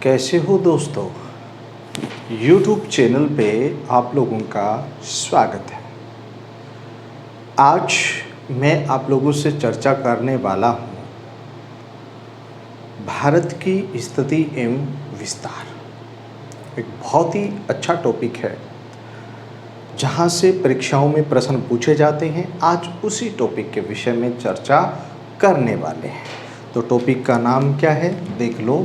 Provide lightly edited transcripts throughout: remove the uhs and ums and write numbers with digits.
कैसे हो दोस्तों। YouTube चैनल पे आप लोगों का स्वागत है। आज मैं आप लोगों से चर्चा करने वाला हूँ भारत की स्थिति एवं विस्तार। एक बहुत ही अच्छा टॉपिक है जहाँ से परीक्षाओं में प्रश्न पूछे जाते हैं। आज उसी टॉपिक के विषय में चर्चा करने वाले हैं। तो टॉपिक का नाम क्या है देख लो,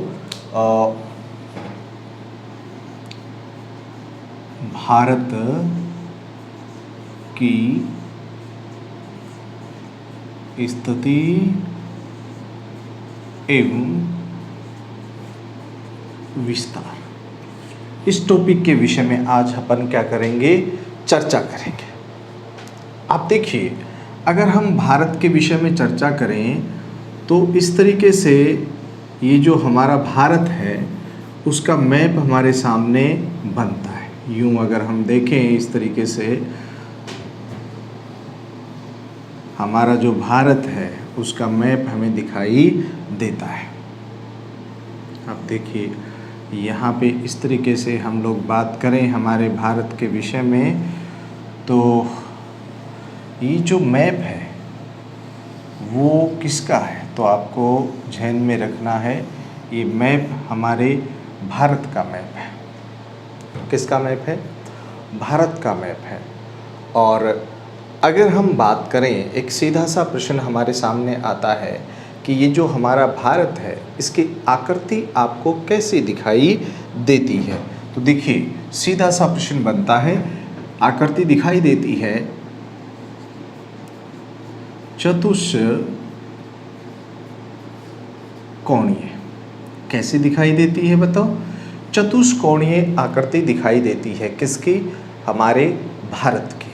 भारत की स्थिति एवं विस्तार। इस टॉपिक के विषय में आज अपन क्या करेंगे, चर्चा करेंगे। आप देखिए, अगर हम भारत के विषय में चर्चा करें तो इस तरीके से ये जो हमारा भारत है उसका मैप हमारे सामने बनता है। यूँ अगर हम देखें इस तरीके से हमारा जो भारत है उसका मैप हमें दिखाई देता है। अब देखिए यहाँ पे इस तरीके से हम लोग बात करें हमारे भारत के विषय में, तो ये जो मैप है वो किसका है, तो आपको ध्यान में रखना है ये मैप हमारे भारत का मैप है। किसका मैप है? भारत का मैप है। और अगर हम बात करें, एक सीधा सा प्रश्न हमारे सामने आता है कि ये जो हमारा भारत है इसकी आकृति आपको कैसे दिखाई देती है। तो देखिए सीधा सा प्रश्न बनता है, आकृति दिखाई देती है चतुष्कोणीय। कैसे दिखाई देती है बताओ? चतुष्कोणीय आकृति दिखाई देती है किसकी? हमारे भारत की।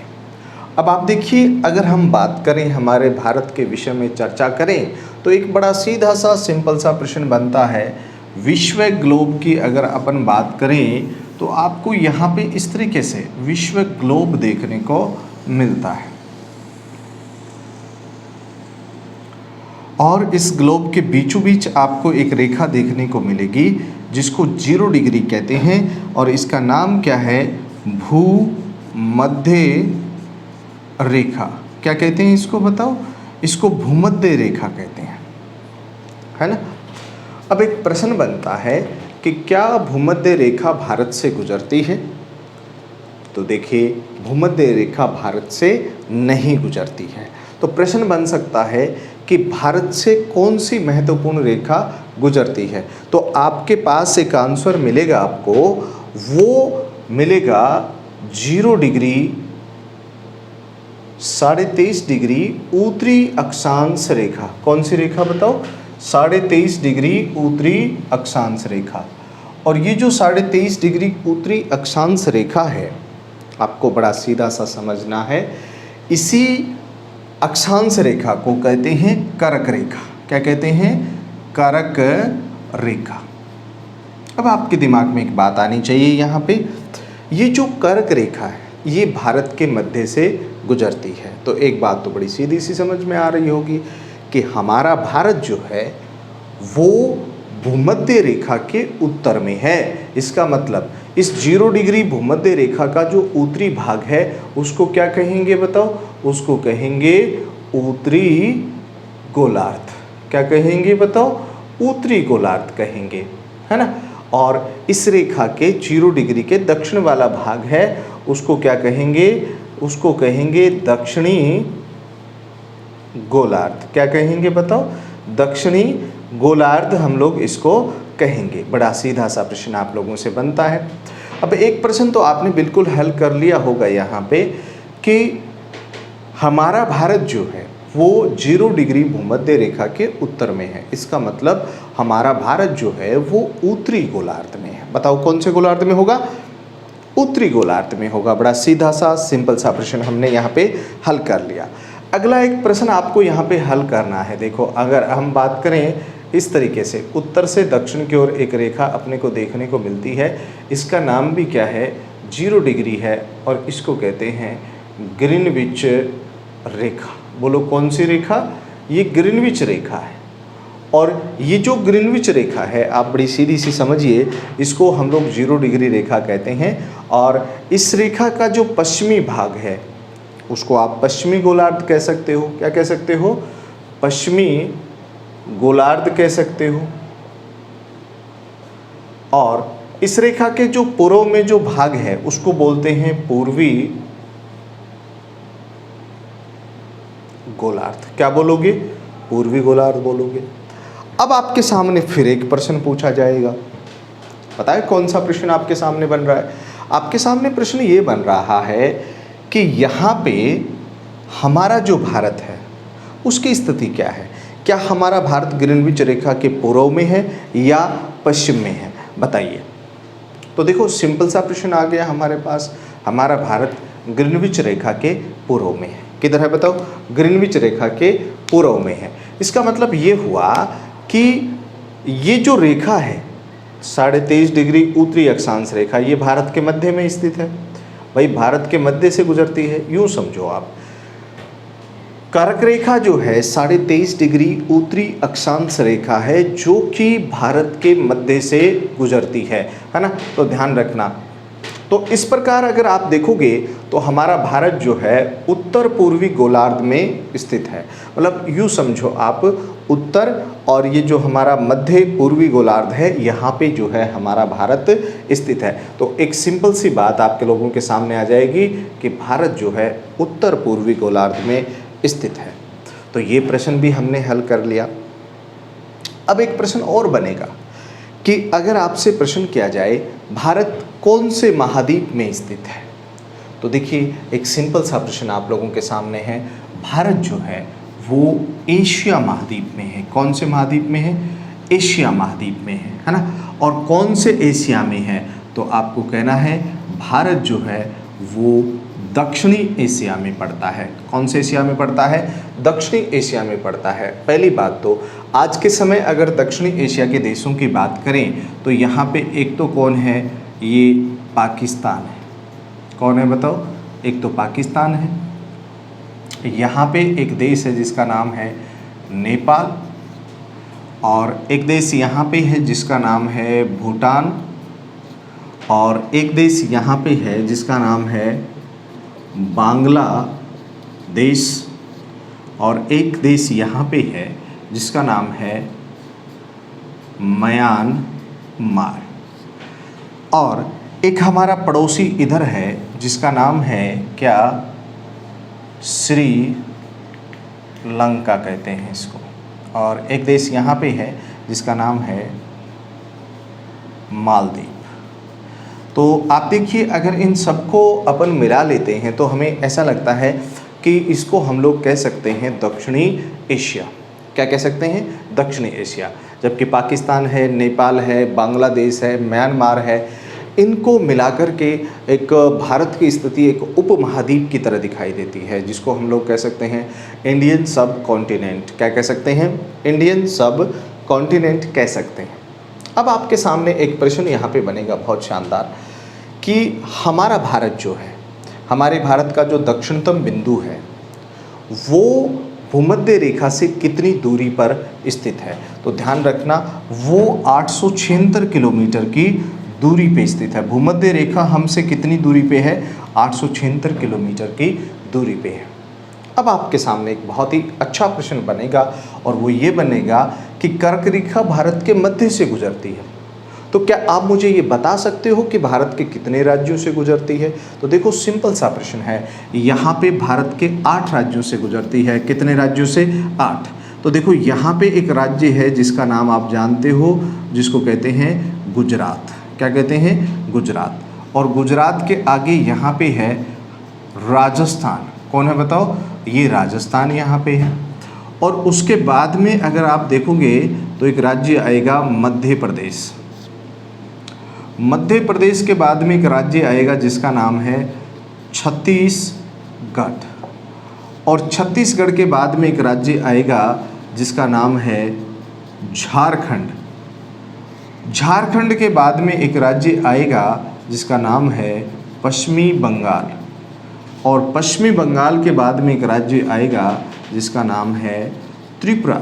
अब आप देखिए, अगर हम बात करें हमारे भारत के विषय में चर्चा करें तो एक बड़ा सीधा सा सिंपल सा प्रश्न बनता है। विश्व ग्लोब की अगर अपन बात करें तो आपको यहाँ पे इस तरीके से विश्व ग्लोब देखने को मिलता है। और इस ग्लोब के बीचों बीच आपको एक रेखा देखने को मिलेगी जिसको 0 डिग्री कहते हैं और इसका नाम क्या है? भूमध्य रेखा। क्या कहते हैं इसको बताओ? इसको भूमध्य रेखा कहते हैं, है ना। अब एक प्रश्न बनता है कि क्या भूमध्य रेखा भारत से गुजरती है? तो देखिए भूमध्य रेखा भारत से नहीं गुजरती है। तो प्रश्न बन सकता है कि भारत से कौन सी महत्वपूर्ण रेखा गुजरती है। तो आपके पास एक आंसर मिलेगा आपको, वो मिलेगा 0 डिग्री 23.5 डिग्री उत्तरी अक्षांश रेखा। कौन सी रेखा बताओ? 23.5 डिग्री उत्तरी अक्षांश रेखा। और ये जो 23.5 डिग्री उत्तरी अक्षांश रेखा है आपको बड़ा सीधा सा समझना है। इसी अक्षांश रेखा को कहते हैं कर्क रेखा। क्या कहते हैं? कर्क रेखा। अब आपके दिमाग में एक बात आनी चाहिए यहाँ पे, ये जो कर्क रेखा है ये भारत के मध्य से गुजरती है। तो एक बात तो बड़ी सीधी सी समझ में आ रही होगी कि हमारा भारत जो है वो भूमध्य रेखा के उत्तर में है। इसका मतलब इस 0 डिग्री भूमध्य रेखा का जो उत्तरी भाग है उसको क्या कहेंगे बताओ? उसको कहेंगे उत्तरी गोलार्ध। क्या कहेंगे बताओ? उत्तरी गोलार्ध कहेंगे, है ना। और इस रेखा के 0 डिग्री के दक्षिण वाला भाग है उसको क्या कहेंगे? उसको कहेंगे दक्षिणी गोलार्ध। क्या कहेंगे बताओ? दक्षिणी गोलार्ध हम लोग इसको कहेंगे। बड़ा सीधा सा प्रश्न आप लोगों से बनता है। अब एक प्रश्न तो आपने बिल्कुल हल कर लिया होगा यहाँ पे कि हमारा भारत जो है वो 0 डिग्री भूमध्य रेखा के उत्तर में है। इसका मतलब हमारा भारत जो है वो उत्तरी गोलार्ध में है। बताओ कौन से गोलार्ध में होगा? उत्तरी गोलार्ध में होगा। बड़ा सीधा सा सिंपल सा प्रश्न हमने यहाँ पे हल कर लिया। अगला एक प्रश्न आपको यहाँ पे हल करना है। देखो अगर हम बात करें इस तरीके से, उत्तर से दक्षिण की ओर एक रेखा अपने को देखने को मिलती है। इसका नाम भी क्या है? 0 डिग्री है और इसको कहते हैं ग्रीनविच रेखा। बोलो कौन सी रेखा? ये ग्रीनविच रेखा है। और ये जो ग्रीनविच रेखा है, आप बड़ी सीधी सी समझिए, इसको हम लोग 0 डिग्री रेखा कहते हैं। और इस रेखा का जो पश्चिमी भाग है उसको आप पश्चिमी गोलार्ध कह सकते हो। क्या कह सकते हो? पश्चिमी गोलार्ध कह सकते हो। और इस रेखा के जो पूर्व में जो भाग है उसको बोलते हैं पूर्वी गोलार्ध। क्या बोलोगे? पूर्वी गोलार्ध बोलोगे। अब आपके सामने फिर एक प्रश्न पूछा जाएगा। पता है कौन सा प्रश्न आपके सामने बन रहा है? आपके सामने प्रश्न ये बन रहा है कि यहाँ पे हमारा जो भारत है उसकी स्थिति क्या है? क्या हमारा भारत ग्रीनविच रेखा के पूर्व में है या पश्चिम में है? बताइए। तो देखो सिंपल सा प्रश्न आ गया हमारे पास। हमारा भारत ग्रीनविच रेखा के पूर्व में है। किधर है बताओ? ग्रीनविच रेखा के पूर्व में है। इसका मतलब ये हुआ कि ये जो रेखा है 23.5 डिग्री उत्तरी अक्षांश रेखा, ये भारत के मध्य में स्थित है। भाई भारत के मध्य से गुजरती है, यूं समझो आप। कर्क रेखा जो है 23.5 डिग्री उत्तरी अक्षांश रेखा है जो कि भारत के मध्य से गुजरती है ना? तो ध्यान रखना। तो इस प्रकार अगर आप देखोगे तो हमारा भारत जो है उत्तर पूर्वी गोलार्ध में स्थित है। मतलब यूँ समझो आप, उत्तर और ये जो हमारा मध्य पूर्वी गोलार्ध है यहाँ पे जो है हमारा भारत स्थित है। तो एक सिंपल सी बात आपके लोगों के सामने आ जाएगी कि भारत जो है उत्तर पूर्वी गोलार्ध में स्थित है। तो ये प्रश्न भी हमने हल कर लिया। अब एक प्रश्न और बनेगा कि अगर आपसे प्रश्न किया जाए भारत कौन से महाद्वीप में स्थित है, तो देखिए एक सिंपल सा प्रश्न आप लोगों के सामने है। भारत जो है वो एशिया महाद्वीप में है। कौन से महाद्वीप में है? एशिया महाद्वीप में है ना? और कौन से एशिया में है? तो आपको कहना है भारत जो है वो दक्षिणी एशिया में पड़ता है। कौन से एशिया में पड़ता है? दक्षिणी एशिया में पड़ता है। पहली बात तो आज के समय अगर दक्षिणी एशिया के देशों की बात करें तो यहाँ पे एक तो कौन है? ये पाकिस्तान है। कौन है बताओ? एक तो पाकिस्तान है। यहाँ पे एक देश है जिसका नाम है नेपाल, और एक देश यहाँ पे है जिसका नाम है भूटान, और एक देश यहाँ पे है जिसका नाम है बांग्लादेश, और एक देश यहाँ पे है जिसका नाम है म्यांमार, और एक हमारा पड़ोसी इधर है जिसका नाम है क्या? श्रीलंका कहते हैं इसको, और एक देश यहाँ पे है जिसका नाम है मालदीव। तो आप देखिए अगर इन सबको अपन मिला लेते हैं तो हमें ऐसा लगता है कि इसको हम लोग कह सकते हैं दक्षिणी एशिया। क्या कह सकते हैं? दक्षिणी एशिया। जबकि पाकिस्तान है, नेपाल है, बांग्लादेश है, म्यांमार है, इनको मिलाकर के एक भारत की स्थिति एक उपमहाद्वीप की तरह दिखाई देती है, जिसको हम लोग कह सकते हैं इंडियन सब कॉन्टिनेंट। क्या कह सकते हैं? इंडियन सब कॉन्टिनेंट कह सकते हैं। अब आपके सामने एक प्रश्न यहाँ पे बनेगा बहुत शानदार कि हमारा भारत जो है, हमारे भारत का जो दक्षिणतम बिंदु है वो भूमध्य रेखा से कितनी दूरी पर स्थित है? तो ध्यान रखना वो 876 किलोमीटर की दूरी पे स्थित है। भूमध्य रेखा हमसे कितनी दूरी पे है? 876 किलोमीटर की दूरी पे है। अब आपके सामने एक बहुत ही अच्छा प्रश्न बनेगा और वो ये बनेगा कि कर्क रेखा भारत के मध्य से गुजरती है, तो क्या आप मुझे ये बता सकते हो कि भारत के कितने राज्यों से गुजरती है? तो देखो सिंपल सा प्रश्न है। यहाँ पे भारत के 8 राज्यों से गुजरती है। कितने राज्यों से? 8। तो देखो यहाँ पे एक राज्य है जिसका नाम आप जानते हो, जिसको कहते हैं गुजरात। क्या कहते हैं? गुजरात। और गुजरात के आगे यहाँ पे है राजस्थान। कौन है बताओ? ये राजस्थान यहाँ पे है। और उसके बाद में अगर आप देखोगे तो एक राज्य आएगा मध्य प्रदेश। मध्य प्रदेश के बाद में एक राज्य आएगा जिसका नाम है छत्तीसगढ़, और छत्तीसगढ़ के बाद में एक राज्य आएगा जिसका नाम है झारखंड। झारखंड के बाद में एक राज्य आएगा जिसका नाम है पश्चिमी बंगाल, और पश्चिमी बंगाल के बाद में एक राज्य आएगा जिसका नाम है त्रिपुरा।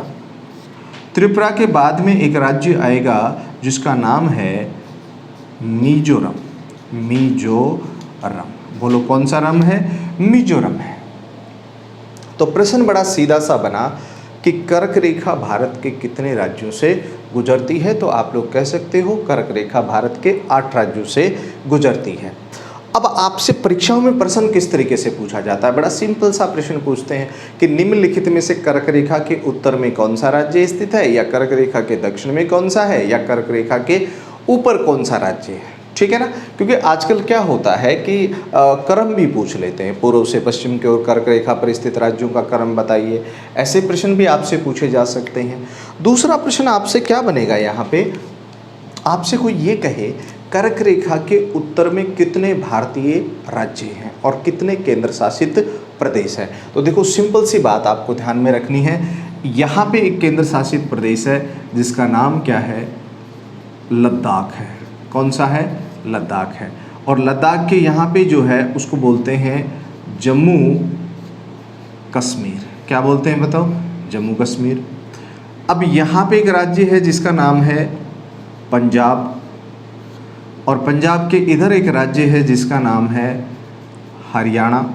त्रिपुरा के बाद में एक राज्य आएगा जिसका नाम है मिजोरम। मिजोरम, बोलो कौन सा रम है? मिजोरम है। तो प्रश्न बड़ा सीधा सा बना कि कर्क रेखा भारत के कितने राज्यों से गुजरती है? तो आप लोग कह सकते हो कर्क रेखा भारत के 8 राज्यों से गुजरती है। अब आपसे परीक्षाओं में प्रश्न किस तरीके से पूछा जाता है? बड़ा सिंपल सा प्रश्न पूछते हैं कि निम्नलिखित में से कर्क रेखा के उत्तर में कौन सा राज्य स्थित है, या कर्क रेखा के दक्षिण में कौन सा है, या कर्क रेखा के ऊपर कौन सा राज्य है। ठीक है ना, क्योंकि आजकल क्या होता है कि क्रम भी पूछ लेते हैं, पूर्व से पश्चिम की ओर कर्क रेखा पर स्थित राज्यों का क्रम बताइए। ऐसे प्रश्न भी आपसे पूछे जा सकते हैं। दूसरा प्रश्न आपसे क्या बनेगा यहाँ पे, आपसे कोई ये कहे कर्क रेखा के उत्तर में कितने भारतीय राज्य हैं और कितने केंद्र शासित प्रदेश हैं। तो देखो सिंपल सी बात आपको ध्यान में रखनी है, यहाँ पे एक केंद्र शासित प्रदेश है जिसका नाम क्या है? लद्दाख है। कौन सा है? लद्दाख है। और लद्दाख के यहाँ पे जो है उसको बोलते हैं जम्मू कश्मीर। क्या बोलते हैं बताओ? जम्मू कश्मीर। अब यहाँ पे एक राज्य है जिसका नाम है पंजाब, और पंजाब के इधर एक राज्य है जिसका नाम है हरियाणा।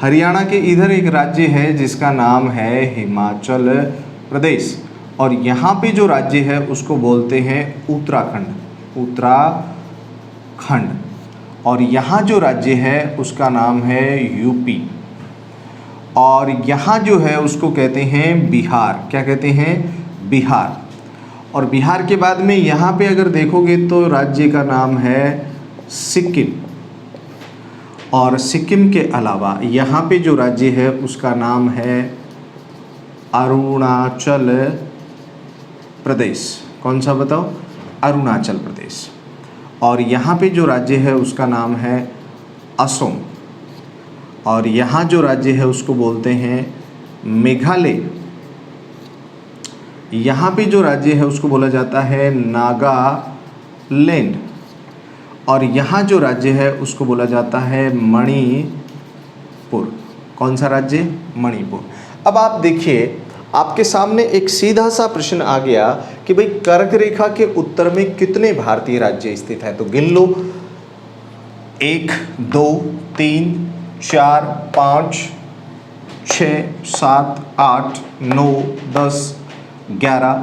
हरियाणा के इधर एक राज्य है जिसका नाम है हिमाचल प्रदेश, और यहाँ पे जो राज्य है उसको बोलते हैं उत्तराखंड। उत्तराखंड। और यहाँ जो राज्य है उसका नाम है यूपी, और यहाँ जो है उसको कहते हैं बिहार। क्या कहते हैं? बिहार। और बिहार के बाद में यहाँ पे अगर देखोगे तो राज्य का नाम है सिक्किम, और सिक्किम के अलावा यहाँ पे जो राज्य है उसका नाम है अरुणाचल प्रदेश। कौन सा बताओ? अरुणाचल प्रदेश। और यहाँ पे जो राज्य है उसका नाम है असम, और यहाँ जो राज्य है उसको बोलते हैं मेघालय। यहाँ पे जो राज्य है उसको बोला जाता है नागालैंड, और यहाँ जो राज्य है उसको बोला जाता है मणिपुर। कौन सा राज्य? मणिपुर। अब आप देखिए आपके सामने एक सीधा सा प्रश्न आ गया कि भाई कर्क रेखा के उत्तर में कितने भारतीय राज्य स्थित है? तो गिन लो, 1 2 3 4 5 6 7 8 9 10 11,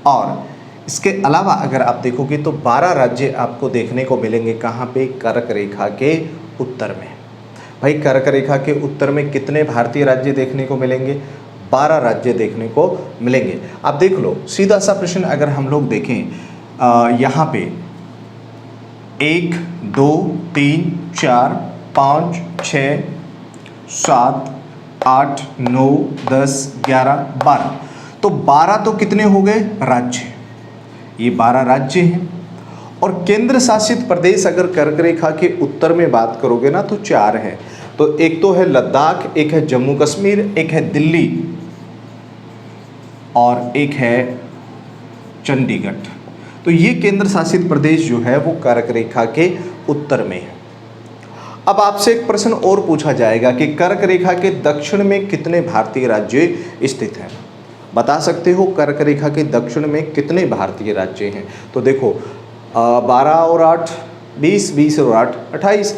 और इसके अलावा अगर आप देखोगे तो 12 राज्य आपको देखने को मिलेंगे। कहाँ पे? कर्क रेखा के उत्तर में। भाई कर्क रेखा के उत्तर में कितने भारतीय राज्य देखने को मिलेंगे? 12 राज्य देखने को मिलेंगे। आप देख लो सीधा सा प्रश्न अगर हम लोग देखें यहाँ पे 1 2 3 4 5 6 7 8 9 10 11 12, तो 12 तो कितने हो गए? राज्य। ये 12 राज्य हैं। और केंद्र शासित प्रदेश अगर कर्क रेखा के उत्तर में बात करोगे ना तो 4 है। तो एक तो है लद्दाख, एक है जम्मू कश्मीर, एक है दिल्ली, और एक है चंडीगढ़। तो ये केंद्र शासित प्रदेश जो है वो कर्क रेखा के उत्तर में है। अब आपसे एक प्रश्न और पूछा जाएगा कि कर्क रेखा के दक्षिण में कितने भारतीय राज्य स्थित हैं? बता सकते हो कर्क रेखा के दक्षिण में कितने भारतीय राज्य हैं? तो देखो 12 और 8 20, 20 और 8 28,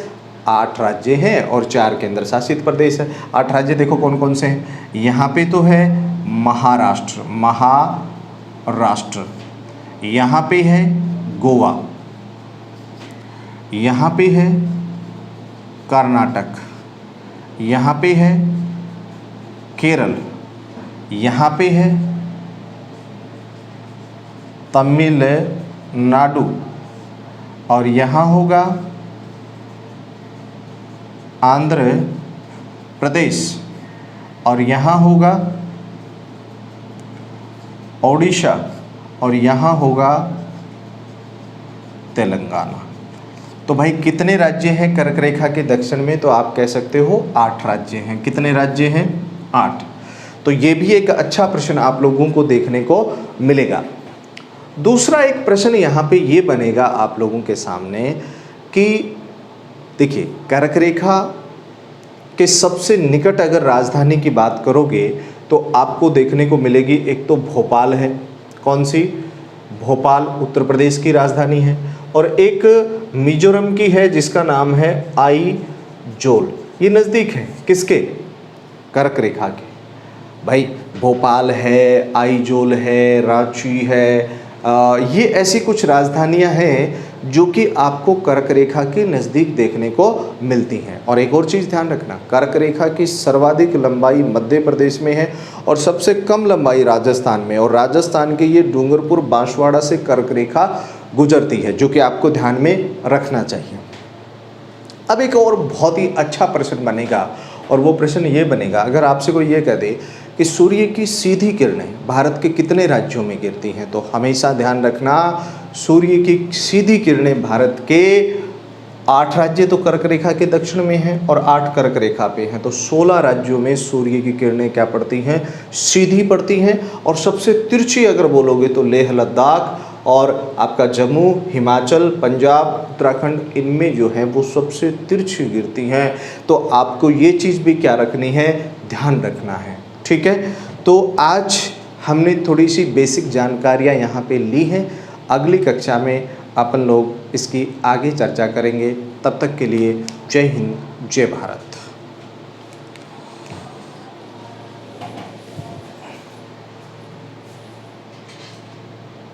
8 राज्य हैं और 4 केंद्र शासित प्रदेश हैं। 8 राज्य देखो कौन कौन से हैं। यहाँ पे तो है महाराष्ट्र, यहाँ पे है गोवा, यहाँ पे है कर्नाटक, यहाँ पे है केरल, यहाँ पे है तमिलनाडु, और यहाँ होगा आंध्र प्रदेश, और यहाँ होगा ओडिशा, और यहाँ होगा तेलंगाना। तो भाई कितने राज्य हैं कर्क रेखा के दक्षिण में? तो आप कह सकते हो 8 राज्य हैं। कितने राज्य हैं? 8। तो ये भी एक अच्छा प्रश्न आप लोगों को देखने को मिलेगा। दूसरा एक प्रश्न यहाँ पे ये बनेगा आप लोगों के सामने कि देखिए कर्क रेखा के सबसे निकट अगर राजधानी की बात करोगे तो आपको देखने को मिलेगी, एक तो भोपाल है, कौन सी, भोपाल उत्तर प्रदेश की राजधानी है, और एक मिजोरम की है जिसका नाम है आइजोल। ये नज़दीक है किसके, कर्क रेखा के। भाई भोपाल है, आइजोल है, रांची है, ये ऐसी कुछ राजधानियां हैं जो कि आपको कर्क रेखा के नज़दीक देखने को मिलती हैं। और एक और चीज़ ध्यान रखना, कर्क रेखा की सर्वाधिक लंबाई मध्य प्रदेश में है और सबसे कम लंबाई राजस्थान में, और राजस्थान के ये डूंगरपुर बांसवाड़ा से कर्क रेखा गुजरती है, जो कि आपको ध्यान में रखना चाहिए। अब एक और बहुत ही अच्छा प्रश्न बनेगा, और वो प्रश्न ये बनेगा, अगर आपसे कोई ये कह दे कि सूर्य की सीधी किरणें भारत के कितने राज्यों में गिरती हैं, तो हमेशा ध्यान रखना, सूर्य की सीधी किरणें भारत के 8 राज्य तो कर्क रेखा के दक्षिण में हैं और 8 कर्क रेखा पे हैं, तो 16 राज्यों में सूर्य की किरणें क्या पड़ती हैं, सीधी पड़ती हैं। और सबसे तिरछी अगर बोलोगे तो लेह लद्दाख और आपका जम्मू, हिमाचल, पंजाब, उत्तराखंड, इनमें जो है वो सबसे तिरछी गिरती हैं। तो आपको ये चीज़ भी क्या रखनी है, ध्यान रखना है, ठीक है। तो आज हमने थोड़ी सी बेसिक जानकारियाँ यहाँ पे ली हैं। अगली कक्षा में अपन लोग इसकी आगे चर्चा करेंगे। तब तक के लिए जय हिंद, जय भारत।